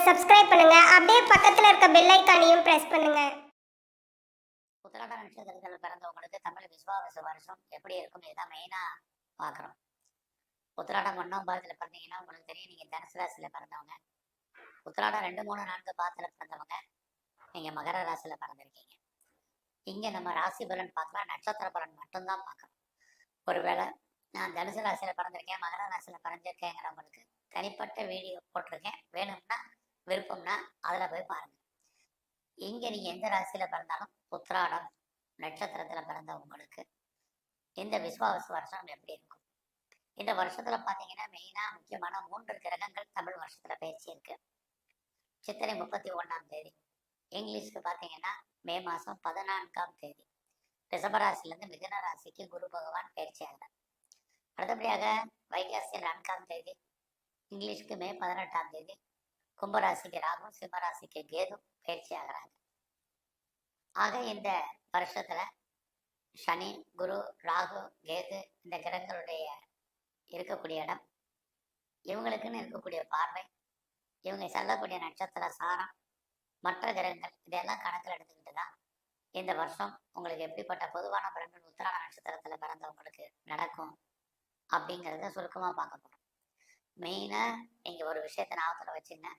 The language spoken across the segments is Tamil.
சப்ஸ்கிரைப் பண்ணுங்க. அப்படியே பக்கத்துல இருக்க பெல் ஐகானையும் பிரஸ் பண்ணுங்க. உத்திராட நட்சத்திரத்தில் பிறந்தவங்களுக்கு தமிழ் விஸ்வாவச வருஷம் எப்படி இருக்கும் இதுதான் மெயினா பார்க்குறோம். உத்திராடம் 1ஆம் பாதத்தில் பிறந்தீங்கன்னா உங்களுக்கு தெரியும், நீங்கள் தனுசு ராசியில் பிறந்தவங்க. உத்திராடம் 2, 3, 4 பாதத்தில் பிறந்தவங்க நீங்கள் மகர ராசியில் பிறந்திருக்கீங்க. இங்கே நம்ம ராசி பலன் பார்க்கலாம், நட்சத்திர பலன் மட்டும்தான் பார்க்குறோம். ஒருவேளை நான் தனுசு ராசியில் பிறந்திருக்கேன், மகர ராசியில் பிறந்திருக்கேங்கிறவங்களுக்கு தனிப்பட்ட வீடியோ போட்டிருக்கேன், வேணும்னா விருப்பம்னா அதில் போய் பாருங்கள். இங்கே நீங்கள் எந்த ராசியில் பிறந்தாலும் உத்திராடம் நட்சத்திரத்தில் பிறந்த உங்களுக்கு இந்த விஸ்வாவச வருஷம் எப்படி இருக்கும்? இந்த வருஷத்தில் பார்த்தீங்கன்னா மெயினாக முக்கியமான 3 கிரகங்கள் தமிழ் வருஷத்தில் பயிற்சி இருக்கு. சித்திரை 31ஆம் தேதி, இங்கிலீஷ்க்கு பார்த்தீங்கன்னா மே மாதம் 14ஆம் தேதி ரிஷபராசிலேருந்து மிதுன ராசிக்கு குரு பகவான் பயிற்சி ஆகிறார். அடுத்தபடியாக வைகாசி 4ஆம் தேதி, இங்கிலீஷ்க்கு மே 18ஆம் தேதி கும்பராசிக்கு ராகு, சிம்மராசிக்கு கேது பயிற்சி ஆகிறாங்க. ஆக இந்த வருஷத்துல சனி, குரு, ராகு, கேது இந்த கிரகங்களுடைய இருக்கக்கூடிய இடம், இவங்களுக்குன்னு இருக்கக்கூடிய பார்வை, இவங்க செல்லக்கூடிய நட்சத்திர சாரம், மற்ற கிரகங்கள் இதெல்லாம் கணக்கில் எடுத்துக்கிட்டு தான் இந்த வருஷம் உங்களுக்கு எப்படிப்பட்ட பொதுவான பலன்கள் உத்திராட நட்சத்திரத்தில் பிறந்தவங்களுக்கு நடக்கும் அப்படிங்கிறத சுருக்கமாக பார்க்க போகிறோம். மெயினாக நீங்கள் ஒரு விஷயத்தை ஞாபகத்தில் வச்சுங்க,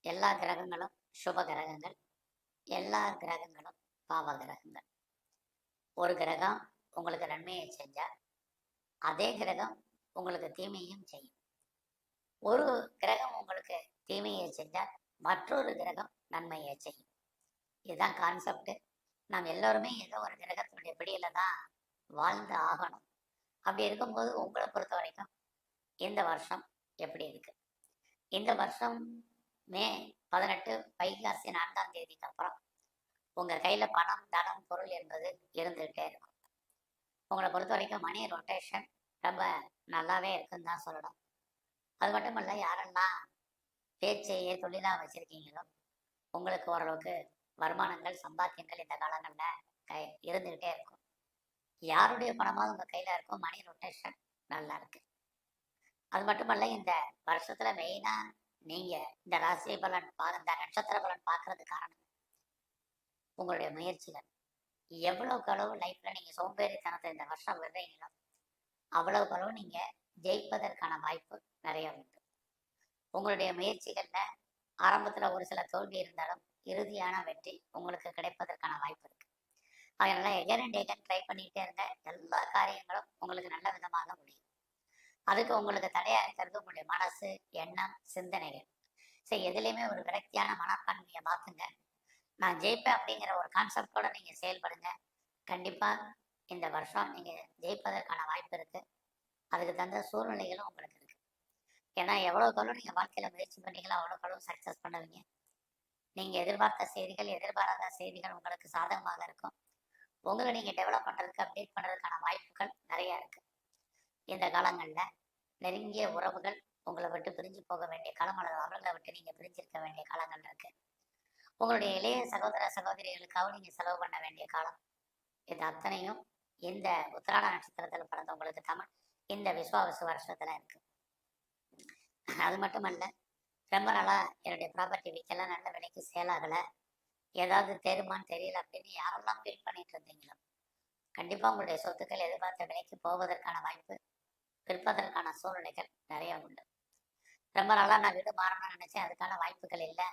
எல்லா கிரகங்களும் சுப கிரகங்கள், எல்லா கிரகங்களும் பாவ கிரகங்கள். ஒரு கிரகம் உங்களுக்கு நன்மையை செஞ்சால் அதே கிரகம் உங்களுக்கு தீமையும் செய்யும். ஒரு கிரகம் உங்களுக்கு தீமையை செஞ்சால் மற்றொரு கிரகம் நன்மையை செய்யும். இதுதான் கான்செப்ட். நாம் எல்லோருமே ஏதோ ஒரு கிரகத்தினுடைய பிடியில தான் வாழ்ந்து ஆகணும். அப்படி இருக்கும்போது உங்களை பொறுத்த வரைக்கும் இந்த வருஷம் எப்படி இருக்கு? இந்த வருஷம் மே 18 வைகாசி 4ஆம் தேதிக்கு அப்புறம் உங்கள் கையில் பணம், தனம், பொருள் என்பது இருந்துகிட்டே இருக்கும். உங்களை பொறுத்த வரைக்கும் மணி ரொட்டேஷன் ரொம்ப நல்லாவே இருக்குன்னு தான் சொல்லணும். அது மட்டும் இல்லை, யாரெல்லாம் பேச்சையே தொழிலாக வச்சுருக்கீங்களோ உங்களுக்கு ஓரளவுக்கு வருமானங்கள், சம்பாத்தியங்கள் இந்த காலங்களில் இருந்துக்கிட்டே இருக்கும். யாருடைய பணமாவது உங்கள் கையில் இருக்கும், மணி ரொட்டேஷன் நல்லா இருக்கு. அது மட்டுமல்ல, இந்த வருஷத்தில் மெயினாக நீங்கள் இந்த ராசி பலன் இந்த நட்சத்திர பலன் பார்க்கறது காரணம் உங்களுடைய முயற்சிகள். எவ்வளவுக்கு அளவு லைஃப்பில் நீங்கள் சோம்பேறித்தனத்தை இந்த வருஷம் விடுறீங்களோ அவ்வளவுக்கு அளவு நீங்கள் ஜெயிப்பதற்கான வாய்ப்பு நிறைய உண்டு. உங்களுடைய முயற்சிகளில் ஆரம்பத்தில் ஒரு சில தோல்வி இருந்தாலும் இறுதியான வெற்றி உங்களுக்கு கிடைப்பதற்கான வாய்ப்பு இருக்கு. அதனால எகன் அண்ட் எகன் ட்ரை பண்ணிகிட்டே இருங்க, எல்லா காரியங்களும் உங்களுக்கு நல்ல விதமாக முடியும். அதுக்கு உங்களுக்கு தடையாக இருக்கிறது உங்களுடைய மனசு, எண்ணம், சிந்தனைகள். சரி, எதுலேயுமே ஒரு விரக்தியான மனப்பான்மையை மாற்றுங்க. நான் ஜெயிப்பேன் அப்படிங்கிற ஒரு கான்செப்டோட நீங்கள் செயல்படுங்க. கண்டிப்பாக இந்த வருஷம் நீங்கள் ஜெயிப்பதற்கான வாய்ப்பு இருக்குது. அதுக்கு தகுந்த சூழ்நிலைகளும் உங்களுக்கு இருக்குது. ஏன்னா எவ்வளோக்களும் நீங்கள் வாழ்க்கையில் முயற்சி பண்ணீங்களோ அவ்வளோக்களும் சக்ஸஸ் பண்ணுவீங்க. நீங்கள் எதிர்பார்த்த செய்திகள், எதிர்பாராத செய்திகள் உங்களுக்கு சாதகமாக இருக்கும். உங்களை நீங்கள் டெவலப் பண்ணுறதுக்கு, அப்டேட் பண்ணுறதுக்கான வாய்ப்புகள் நிறையா இருக்குது. இந்த காலங்களில் நெருங்கிய உறவுகள் உங்களை விட்டு பிரிஞ்சு போக வேண்டிய காலம், அல்லது அவர்களை விட்டு நீங்கள் பிரிஞ்சிருக்க வேண்டிய காலங்கள் இருக்குது. உங்களுடைய இளைய சகோதர சகோதரிகளுக்காக நீங்கள் செலவு பண்ண வேண்டிய காலம். இது அத்தனையும் இந்த உத்திராட நட்சத்திரத்தில் பிறந்தவங்களுக்கு தமிழ் இந்த விஸ்வாவச வருஷத்தில் இருக்கு. அது மட்டுமல்ல, ரொம்ப நாளாக என்னுடைய ப்ராப்பர்ட்டி விற்கலாம், நல்ல விலைக்கு சேல் ஆகலை, ஏதாவது தெரியுமான்னு தெரியல அப்படின்னு யாரெல்லாம் ஃபீல் பண்ணிட்டு இருந்தீங்களோ கண்டிப்பாக உங்களுடைய சொத்துக்கள் எதிர்பார்த்த விலைக்கு போவதற்கான வாய்ப்பு, விற்பதற்கான சூழ்நிலைகள் நிறைய உண்டு. ரொம்ப நாளாக நான் வீடு மாறணும்னு நினச்சேன், அதுக்கான வாய்ப்புகள் இல்லை.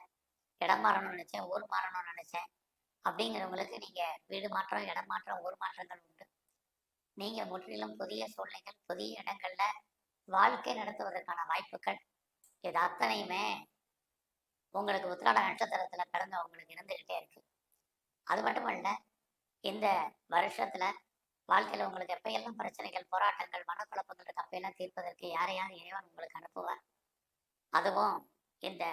இடம் மாறணும்னு நினச்சேன், ஊர் மாறணும்னு நினச்சேன் அப்படிங்கிறவங்களுக்கு நீங்கள் வீடு மாற்றம், இடம் மாற்றம், ஊர் மாற்றங்கள் உண்டு. நீங்கள் முற்றிலும் புதிய சூழ்நிலைகள், புதிய இடங்களில் வாழ்க்கை நடத்துவதற்கான வாய்ப்புகள், இது அத்தனையுமே உங்களுக்கு உத்திராட நட்சத்திரத்தில் பிறந்தவங்களுக்கு இருந்துக்கிட்டே இருக்கு. அது மட்டுமல்ல, இந்த வருஷத்தில் வாழ்க்கையில் உங்களுக்கு எப்பையெல்லாம் பிரச்சனைகள், போராட்டங்கள், மனக்குழப்பங்கள் அப்பையெல்லாம் தீர்ப்பதற்கு யாரையாவது இறைவன் உங்களுக்கு அனுப்புவார். அதுவும் இந்த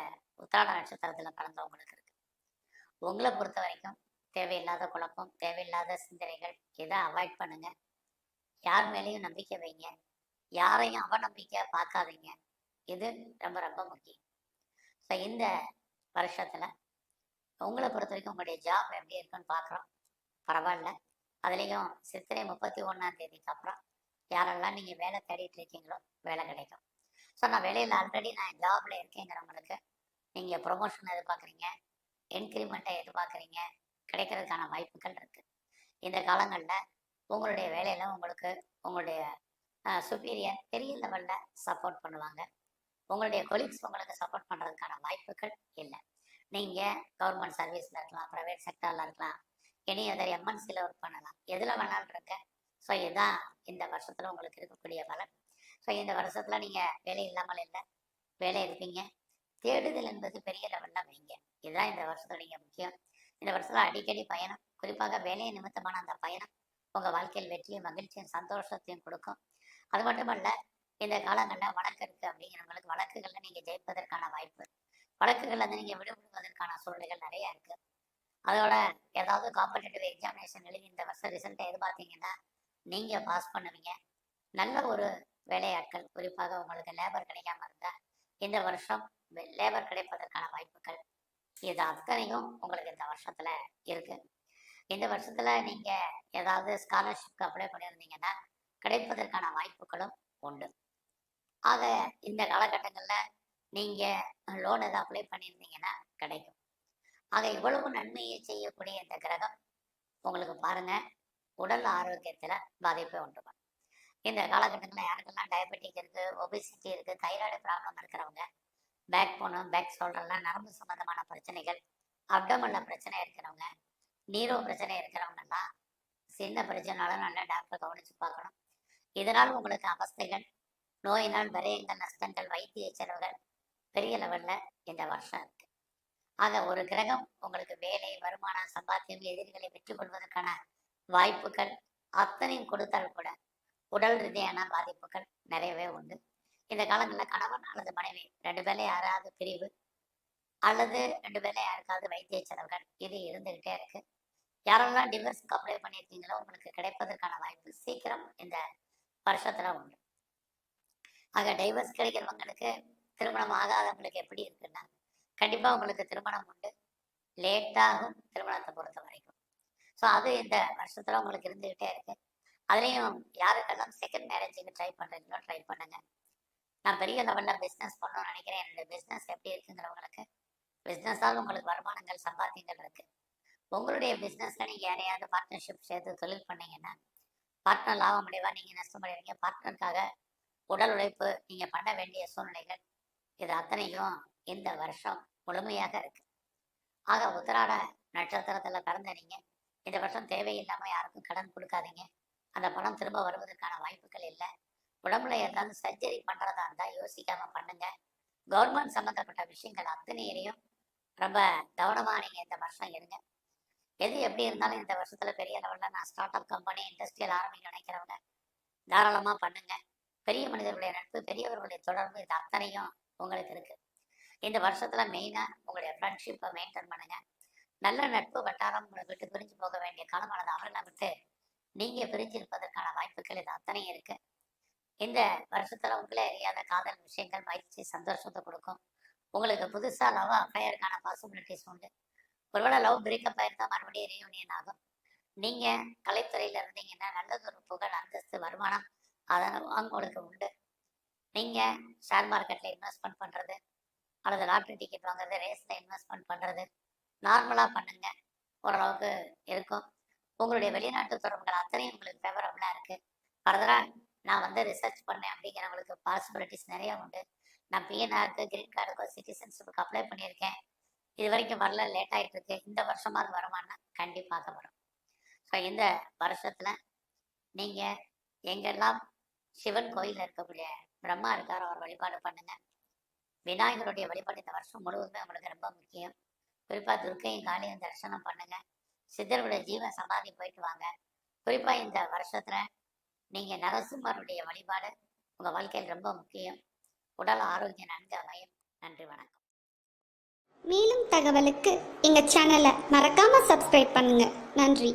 உத்திராட நட்சத்திரத்தில் பிறந்தவங்களுக்கு இருக்கு. உங்களை பொறுத்த வரைக்கும் தேவையில்லாத குழப்பம், தேவையில்லாத சிந்தனைகள் இதை அவாய்ட் பண்ணுங்க. யார் மேலேயும் நம்பிக்கை வைங்க, யாரையும் அவநம்பிக்கையாக பார்க்காதீங்க. இது ரொம்ப ரொம்ப முக்கியம். ஸோ இந்த வருஷத்தில் உங்களை பொறுத்த வரைக்கும் உங்களுடைய ஜாப் எப்படி இருக்குன்னு பார்க்குறோம். பரவாயில்ல. அதுலேயும் சித்திரை 31ஆம் தேதிக்கு அப்புறம் யாரெல்லாம் நீங்கள் வேலை தேடிட்டு இருக்கீங்களோ வேலை கிடைக்கும். ஸோ நான் வேலையில் ஆல்ரெடி நான் ஜாப்ல இருக்கேங்கிறவங்களுக்கு நீங்கள் ப்ரொமோஷன் எதிர்பார்க்குறீங்க, இன்க்ரிமெண்ட்டை எதிர்பார்க்குறீங்க, கிடைக்கிறதுக்கான வாய்ப்புகள் இருக்குது. இந்த காலங்களில் உங்களுடைய வேலையில் உங்களுக்கு உங்களுடைய சுப்பீரியர் பெரிய லெவலில் சப்போர்ட் பண்ணுவாங்க. உங்களுடைய கொலீக்ஸ் உங்களுக்கு சப்போர்ட் பண்ணுறதுக்கான வாய்ப்புகள் இல்லை. நீங்கள் கவர்மெண்ட் சர்வீஸில் இருக்கலாம், ப்ரைவேட் செக்டரில் இருக்கலாம், எனி அதர் எம்என்சியில் ஒர்க் பண்ணலாம், எதில் வேணாலும் இருக்க. ஸோ இதுதான் இந்த வருஷத்தில் உங்களுக்கு இருக்கக்கூடிய பலன். ஸோ இந்த வருஷத்தில் நீங்கள் வேலை இல்லாமல் இல்லை, வேலை இருப்பீங்க. தேடுதல் என்பது பெரிய லெவலில் வைங்க. இதுதான் இந்த வருஷத்தில் நீங்கள் முக்கியம். இந்த வருஷத்தில் அடிக்கடி பயணம், குறிப்பாக வேலை நிமித்தமான அந்த பயணம் உங்கள் வாழ்க்கையில் வெற்றியும் மகிழ்ச்சியும் சந்தோஷத்தையும் கொடுக்கும். அது மட்டுமல்ல, இந்த காலங்களில் வழக்கு இருக்குது அப்படிங்கிறவங்களுக்கு வழக்குகளில் நீங்கள் ஜெயிப்பதற்கான வாய்ப்பு, வழக்குகளில் வந்து நீங்கள் விடுபடுவதற்கான சூழ்நிலைகள் நிறையா இருக்குது. அதோட ஏதாவது காம்படிட்டிவ் எக்ஸாமினேஷன் எழுதி இந்த வருஷம் ரிசல்ட்டை எதிர்பார்த்தீங்கன்னா நீங்கள் பாஸ் பண்ணுவீங்க. நல்ல ஒரு வேலையாட்கள், குறிப்பாக உங்களுக்கு லேபர் கிடைக்காம இருந்தால் இந்த வருஷம் லேபர் கிடைப்பதற்கான வாய்ப்புகள் இது அத்தனையும் உங்களுக்கு இந்த வருஷத்தில் இருக்குது. இந்த வருஷத்தில் நீங்கள் ஏதாவது ஸ்காலர்ஷிப்க்கு அப்ளை பண்ணியிருந்தீங்கன்னா கிடைப்பதற்கான வாய்ப்புகளும் உண்டு. ஆக இந்த காலகட்டங்களில் நீங்கள் லோன் எதாவது அப்ளை பண்ணியிருந்தீங்கன்னா கிடைக்கும். ஆக இவ்வளவு நன்மையை செய்யக்கூடிய இந்த கிரகம் உங்களுக்கு பாருங்கள் உடல் ஆரோக்கியத்தில் பாதிப்பை உண்டு பண்ணும். இந்த காலகட்டங்களில் யாருக்கெல்லாம் டயபெட்டிக் இருக்குது, ஒபிசிட்டி இருக்குது, தைராய்டு ப்ராப்ளம் இருக்கிறவங்க, பேக் போனு, பேக் ஷோல்டர்லாம் நரம்பு சம்பந்தமான பிரச்சனைகள், அப்டமன்ல பிரச்சனை இருக்கிறவங்க, நீரோ பிரச்சனை இருக்கிறவங்கலாம் சின்ன பிரச்சனைனாலும் நல்லா டாக்டரை கவனித்து பார்க்கணும். இதனால் உங்களுக்கு அவஸ்தைகள், நோயினால் விரயங்கள், நஷ்டங்கள், வைத்திய செலவுகள் பெரிய லெவலில் இந்த வருஷம் இருக்குது. ஆக ஒரு கிரகம் உங்களுக்கு வேலை, வருமானம், சம்பாத்தியம், எதிரிகளை வெற்றி கொள்வதற்கான வாய்ப்புகள் அத்தனையும் கொடுத்தால் கூட உடல் ரீதியான பாதிப்புகள் நிறையவே உண்டு. இந்த காலங்களில் கணவன் அல்லது மனைவி 2 பேர்ல யாராவது பிரிவு அல்லது 2 பேர்ல யாருக்காவது வைத்திய செலவுகள் இது இருந்துகிட்டே இருக்கு. யாரெல்லாம் டிவோர்ஸ்க்கு அப்ளை பண்ணியிருக்கீங்களோ உங்களுக்கு கிடைப்பதற்கான வாய்ப்பு சீக்கிரம் இந்த வருஷத்துல உண்டு. ஆக டைவர்ஸ் கிடைக்கிறவங்களுக்கு, திருமணம் ஆகாதவங்களுக்கு எப்படி இருக்குன்னா கண்டிப்பா உங்களுக்கு திருமணம் உண்டு, லேட்டாகும் திருமணத்தை பொறுத்த வரைக்கும். ஸோ அது இந்த வருஷத்துல உங்களுக்கு இருந்துகிட்டே இருக்கு. அதுலேயும் யாருக்கெல்லாம் செகண்ட் மேரேஜுக்கு ட்ரை பண்ணுறீங்களோ ட்ரை பண்ணுங்க. நான் பெரிய லெவலில் பிஸ்னஸ் பண்ணணும்னு நினைக்கிறேன், என்னோட பிஸ்னஸ் எப்படி இருக்குங்கிறவங்களுக்கு பிஸ்னஸால் உங்களுக்கு வருமானங்கள், சம்பாத்தியங்கள் இருக்குது. உங்களுடைய பிஸ்னஸில் நீங்கள் யாரையாவது பார்ட்னர்ஷிப் சேர்த்து தொழில் பண்ணீங்கன்னா பார்ட்னர் லாபம் அடைவா, நீங்கள் நஷ்டமடைவீங்க. பார்ட்னருக்காக உடல் உழைப்பு நீங்கள் பண்ண வேண்டிய சூழ்நிலைகள் இது அத்தனையும் இந்த வருஷம் முழுமையாக இருக்கு. ஆக உத்திராட நட்சத்திரத்தில் பிறந்த நீங்கள் இந்த வருஷம் தேவையில்லாமல் யாருக்கும் கடன் கொடுக்காதீங்க. அந்த பணம் திரும்ப வருவதற்கான வாய்ப்புகள் இல்லை. உடம்புல ஏதாவது சர்ஜரி பண்ணுறதா இருந்தால் யோசிக்காமல் பண்ணுங்க. கவர்மெண்ட் சம்மந்தப்பட்ட விஷயங்கள் அத்தனையிலையும் ரொம்ப கவனமாக நீங்கள் இந்த வருஷம் இருங்க. எது எப்படி இருந்தாலும் இந்த வருஷத்தில் பெரிய லெவலில் நான் ஸ்டார்ட் அப் கம்பெனி, இண்டஸ்ட்ரியல் ஆரம்பிக்க நினைக்கிறவங்க தாராளமாக பண்ணுங்க. பெரிய மனிதர்களுடைய நட்பு, பெரியவர்களுடைய தொடர்பு இது அத்தனையும் உங்களுக்கு இருக்குது. இந்த வருஷத்தில் மெயினாக உங்களுடைய ஃப்ரெண்ட்ஷிப்பை மெயின்டைன் பண்ணுங்க. நல்ல நட்பு வட்டாரம் உங்களை விட்டு பிரிஞ்சு போக வேண்டிய காலமானது அவர்களை விட்டு நீங்கள் பிரிஞ்சு இருப்பதற்கான வாய்ப்புகள் இது அத்தனையும் இருக்குது. இந்த வருஷத்தில் உங்களே அறியாத காதல் விஷயங்கள் மகிழ்ச்சி, சந்தோஷத்தை கொடுக்கும். உங்களுக்கு புதுசாக லவ் அஃபையருக்கான பாசிபிலிட்டிஸ் உண்டு. ஒருவேளை லவ் பிரேக்கப் ஆயிருந்தால் மறுபடியும் ரீயூனியன் ஆகும். நீங்கள் கலைத்துறையில் இருந்தீங்கன்னா நல்லதொரு புகழ், அந்தஸ்து, வருமானம் அதெல்லாம் உங்களுக்கு உண்டு. நீங்கள் ஷேர் மார்க்கெட்டில் இன்வெஸ்ட்மெண்ட் பண்ணுறது அல்லது லாட்ரி டிக்கெட் வாங்குறது, ரேஸில் இன்வெஸ்ட்மெண்ட் பண்ணுறது நார்மலாக பண்ணுங்க, ஓரளவுக்கு இருக்கும். உங்களுடைய வெளிநாட்டு தொடர்புகள் அத்தனையும் உங்களுக்கு ஃபேவரபுளாக இருக்குது. ஃபர்தராக நான் வந்து ரிசர்ச் பண்ணேன் அப்படிங்கிறவங்களுக்கு பாசிபிலிட்டிஸ் நிறைய உண்டு. நான் பிஎன்ஆருக்கு, கிரீன் கார்டுக்கோ, சிட்டிசன்ஷிப்புக்கு அப்ளை பண்ணியிருக்கேன். இது வரைக்கும் வரல, லேட் ஆகிட்டு இருக்கு. இந்த வருஷமாவது வருமானா கண்டிப்பாக வரும். ஸோ இந்த வருஷத்தில் நீங்கள் எங்கெல்லாம் சிவன் கோயிலில் இருக்கக்கூடிய பிரம்மா இருக்கார் அவர் வழிபாடு பண்ணுங்க. விநாயகருடைய வழிபாடு இந்த வருஷம் முழுவதுமே உங்களுக்கு ரொம்ப முக்கியம். குறிப்பாக துர்க்கையும் காளியும் தரிசனம் பண்ணுங்க. சித்தர்களுடைய ஜீவ சமாதி போயிட்டு வாங்க. குறிப்பாக இந்த வருஷத்தில் நீங்கள் நரசிம்மருடைய வழிபாடு உங்கள் வாழ்க்கையில் ரொம்ப முக்கியம். உடல் ஆரோக்கியம் நன்கு அமையும். நன்றி, வணக்கம். மேலும் தகவலுக்கு எங்கள் சேனலை மறக்காமல் சப்ஸ்கிரைப் பண்ணுங்கள். நன்றி.